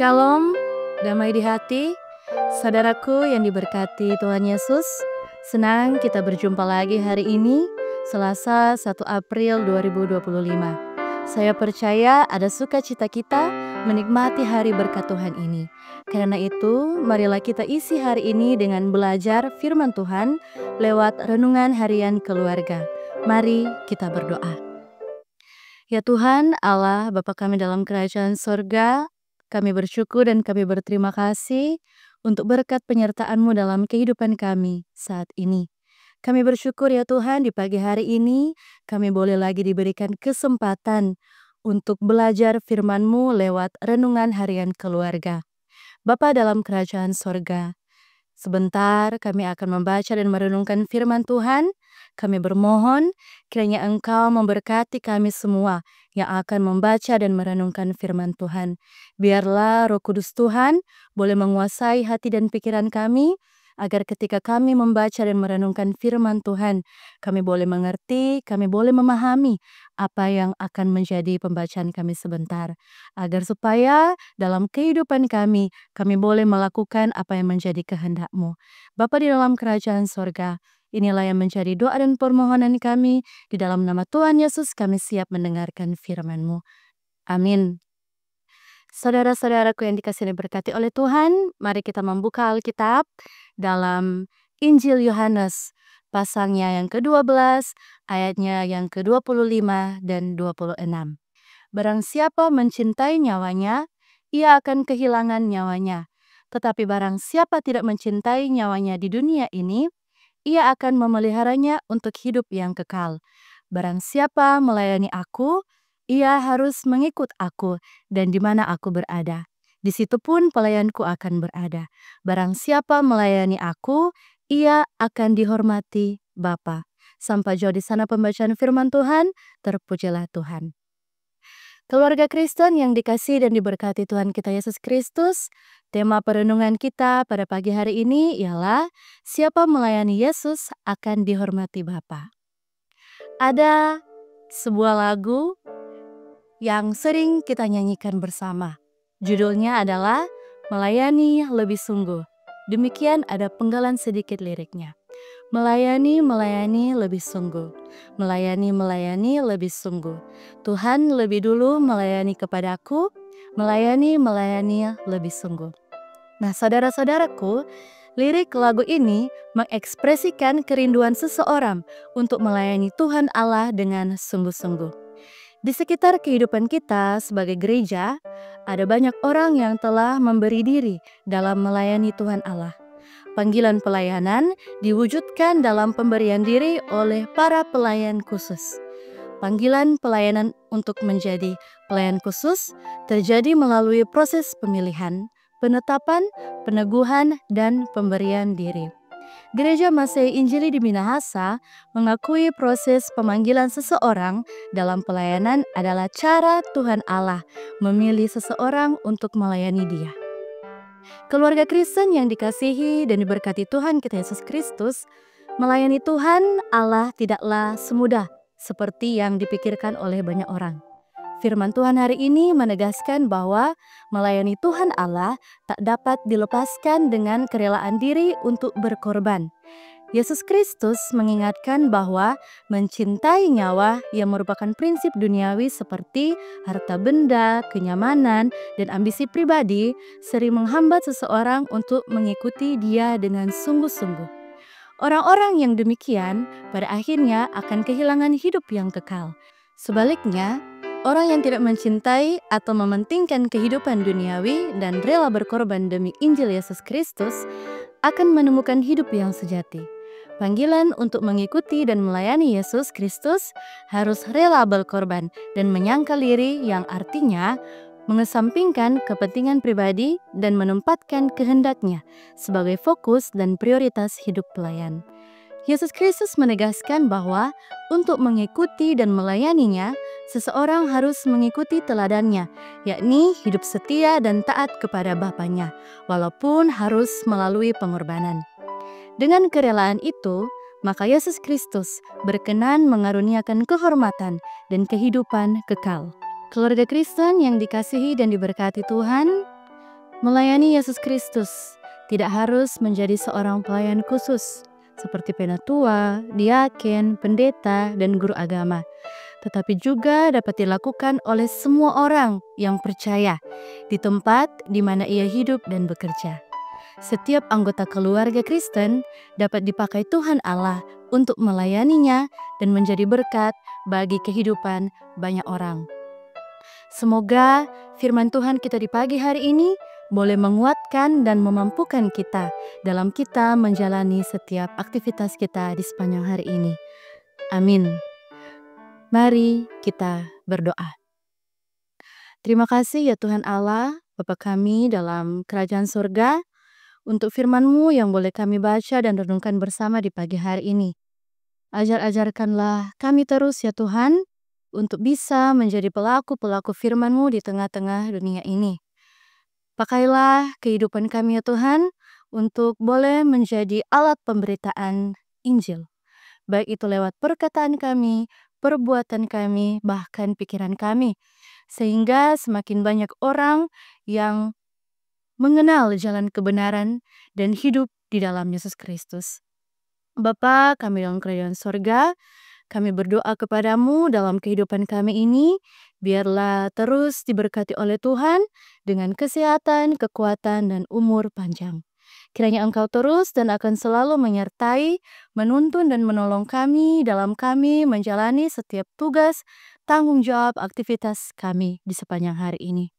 Shalom, damai di hati, saudaraku yang diberkati Tuhan Yesus. Senang kita berjumpa lagi hari ini, Selasa 1 April 2025. Saya percaya ada sukacita kita menikmati hari berkat Tuhan ini. Karena itu, marilah kita isi hari ini dengan belajar firman Tuhan lewat renungan harian keluarga. Mari kita berdoa. Ya Tuhan, Allah Bapa kami dalam kerajaan sorga, kami bersyukur dan kami berterima kasih untuk berkat penyertaan-Mu dalam kehidupan kami saat ini. Kami bersyukur ya Tuhan, di pagi hari ini kami boleh lagi diberikan kesempatan untuk belajar firman-Mu lewat renungan harian keluarga. Bapa dalam kerajaan sorga, sebentar kami akan membaca dan merenungkan firman Tuhan. Kami bermohon kiranya Engkau memberkati kami semua yang akan membaca dan merenungkan firman Tuhan. Biarlah Roh Kudus Tuhan boleh menguasai hati dan pikiran kami, agar ketika kami membaca dan merenungkan firman Tuhan, kami boleh mengerti, kami boleh memahami apa yang akan menjadi pembacaan kami sebentar. Agar supaya dalam kehidupan kami boleh melakukan apa yang menjadi kehendak-Mu. Bapa di dalam kerajaan sorga, inilah yang menjadi doa dan permohonan kami. Di dalam nama Tuhan Yesus kami siap mendengarkan firman-Mu. Amin. Saudara-saudaraku yang dikasihi dan diberkati oleh Tuhan, mari kita membuka Alkitab dalam Injil Yohanes pasalnya yang ke-12, ayatnya yang ke-25 dan 26. Barang siapa mencintai nyawanya, ia akan kehilangan nyawanya. Tetapi barang siapa tidak mencintai nyawanya di dunia ini, ia akan memeliharanya untuk hidup yang kekal. Barang siapa melayani aku, ia harus mengikut aku, dan di mana aku berada, di situ pun pelayanku akan berada. Barang siapa melayani aku, ia akan dihormati Bapa. Sampai jauh di sana pembacaan firman Tuhan, terpujilah Tuhan. Keluarga Kristen yang dikasihi dan diberkati Tuhan kita Yesus Kristus, tema perenungan kita pada pagi hari ini ialah siapa melayani Yesus akan dihormati Bapa. Ada sebuah lagu yang sering kita nyanyikan bersama. Judulnya adalah Melayani Lebih Sungguh. Demikian ada penggalan sedikit liriknya. Melayani, melayani lebih sungguh. Melayani, melayani lebih sungguh. Tuhan lebih dulu melayani kepadaku. Melayani, melayani lebih sungguh. Nah, saudara-saudaraku, lirik lagu ini mengekspresikan kerinduan seseorang untuk melayani Tuhan Allah dengan sungguh-sungguh. Di sekitar kehidupan kita sebagai gereja, ada banyak orang yang telah memberi diri dalam melayani Tuhan Allah. Panggilan pelayanan diwujudkan dalam pemberian diri oleh para pelayan khusus. Panggilan pelayanan untuk menjadi pelayan khusus terjadi melalui proses pemilihan, penetapan, peneguhan, dan pemberian diri. Gereja Masehi Injili di Minahasa mengakui proses pemanggilan seseorang dalam pelayanan adalah cara Tuhan Allah memilih seseorang untuk melayani Dia. Keluarga Kristen yang dikasihi dan diberkati Tuhan kita Yesus Kristus, melayani Tuhan Allah tidaklah semudah seperti yang dipikirkan oleh banyak orang. Firman Tuhan hari ini menegaskan bahwa melayani Tuhan Allah tak dapat dilepaskan dengan kerelaan diri untuk berkorban. Yesus Kristus mengingatkan bahwa mencintai nyawa yang merupakan prinsip duniawi seperti harta benda, kenyamanan, dan ambisi pribadi sering menghambat seseorang untuk mengikuti Dia dengan sungguh-sungguh. Orang-orang yang demikian pada akhirnya akan kehilangan hidup yang kekal. Sebaliknya, orang yang tidak mencintai atau mementingkan kehidupan duniawi dan rela berkorban demi Injil Yesus Kristus akan menemukan hidup yang sejati. Panggilan untuk mengikuti dan melayani Yesus Kristus harus rela berkorban dan menyangkal diri, yang artinya mengesampingkan kepentingan pribadi dan menempatkan kehendaknya sebagai fokus dan prioritas hidup pelayan. Yesus Kristus menegaskan bahwa untuk mengikuti dan melayaninya, seseorang harus mengikuti teladannya, yakni hidup setia dan taat kepada Bapanya, walaupun harus melalui pengorbanan. Dengan kerelaan itu, maka Yesus Kristus berkenan mengaruniakan kehormatan dan kehidupan kekal. Keluarga Kristen yang dikasihi dan diberkati Tuhan, Melayani Yesus Kristus tidak harus menjadi seorang pelayan khusus seperti penatua, diaken, pendeta, dan guru agama, tetapi juga dapat dilakukan oleh semua orang yang percaya di tempat di mana ia hidup dan bekerja. Setiap anggota keluarga Kristen dapat dipakai Tuhan Allah untuk melayaninya dan menjadi berkat bagi kehidupan banyak orang. Semoga firman Tuhan kita di pagi hari ini boleh menguatkan dan memampukan kita dalam kita menjalani setiap aktivitas kita di sepanjang hari ini. Amin. Mari kita berdoa. Terima kasih ya Tuhan Allah, Bapa kami dalam kerajaan surga, untuk firman-Mu yang boleh kami baca dan renungkan bersama di pagi hari ini. Ajar-ajarkanlah kami terus ya Tuhan, untuk bisa menjadi pelaku-pelaku firman-Mu di tengah-tengah dunia ini. Pakailah kehidupan kami ya Tuhan, untuk boleh menjadi alat pemberitaan Injil. Baik itu lewat perkataan kami, perbuatan kami, bahkan pikiran kami. Sehingga semakin banyak orang yang mengenal jalan kebenaran dan hidup di dalam Yesus Kristus. Bapa kami dalam kerajaan sorga, kami berdoa kepadamu dalam kehidupan kami ini, biarlah terus diberkati oleh Tuhan dengan kesehatan, kekuatan, dan umur panjang. Kiranya Engkau terus dan akan selalu menyertai, menuntun dan menolong kami dalam kami menjalani setiap tugas, tanggung jawab, aktivitas kami di sepanjang hari ini.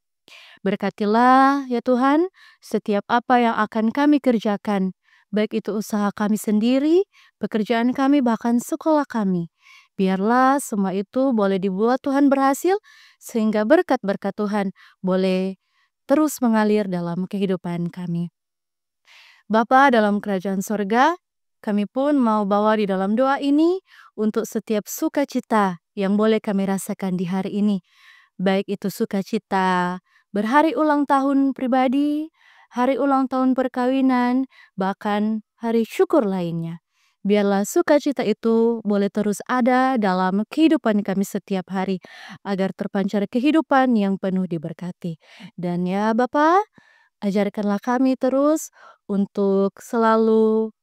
Berkatilah ya Tuhan setiap apa yang akan kami kerjakan, baik itu usaha kami sendiri, pekerjaan kami, bahkan sekolah kami. Biarlah semua itu boleh dibuat Tuhan berhasil, sehingga berkat-berkat Tuhan boleh terus mengalir dalam kehidupan kami. Bapa dalam kerajaan sorga, kami pun mau bawa di dalam doa ini untuk setiap sukacita yang boleh kami rasakan di hari ini. Baik itu sukacita berhari ulang tahun pribadi, hari ulang tahun perkawinan, bahkan hari syukur lainnya. Biarlah sukacita itu boleh terus ada dalam kehidupan kami setiap hari, agar terpancar kehidupan yang penuh diberkati. Dan ya Bapa, ajarkanlah kami terus untuk selalu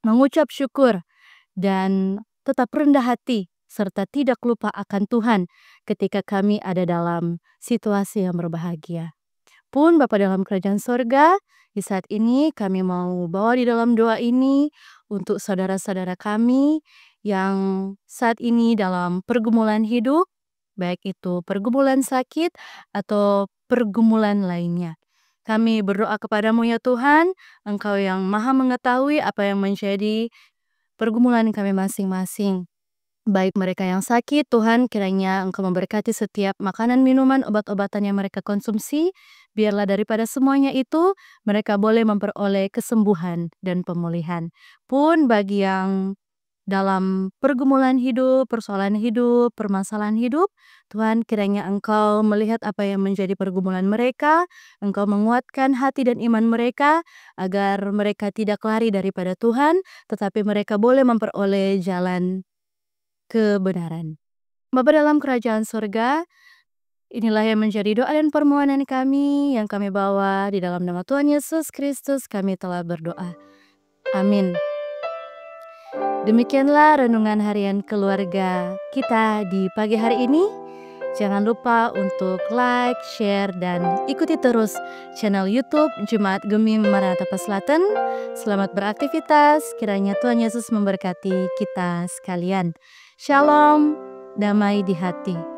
mengucap syukur dan tetap rendah hati serta tidak lupa akan Tuhan ketika kami ada dalam situasi yang berbahagia. Pun Bapa dalam kerajaan sorga, di saat ini kami mau bawa di dalam doa ini untuk saudara-saudara kami yang saat ini dalam pergumulan hidup, baik itu pergumulan sakit atau pergumulan lainnya. Kami berdoa kepadamu ya Tuhan, Engkau yang maha mengetahui apa yang menjadi pergumulan kami masing-masing. Baik mereka yang sakit, Tuhan kiranya Engkau memberkati setiap makanan, minuman, obat-obatan yang mereka konsumsi. Biarlah daripada semuanya itu, mereka boleh memperoleh kesembuhan dan pemulihan. Pun bagi yang dalam pergumulan hidup, persoalan hidup, permasalahan hidup, Tuhan kiranya Engkau melihat apa yang menjadi pergumulan mereka, Engkau menguatkan hati dan iman mereka, agar mereka tidak lari daripada Tuhan, tetapi mereka boleh memperoleh jalan kebenaran. Bapa dalam kerajaan surga, inilah yang menjadi doa dan permohonan kami yang kami bawa di dalam nama Tuhan Yesus Kristus kami telah berdoa. Amin. Demikianlah renungan harian keluarga kita di pagi hari ini. Jangan lupa untuk like, share, dan ikuti terus channel YouTube Jemaat Gemim Maranatha Selatan. Selamat beraktivitas, kiranya Tuhan Yesus memberkati kita sekalian. Shalom, damai di hati.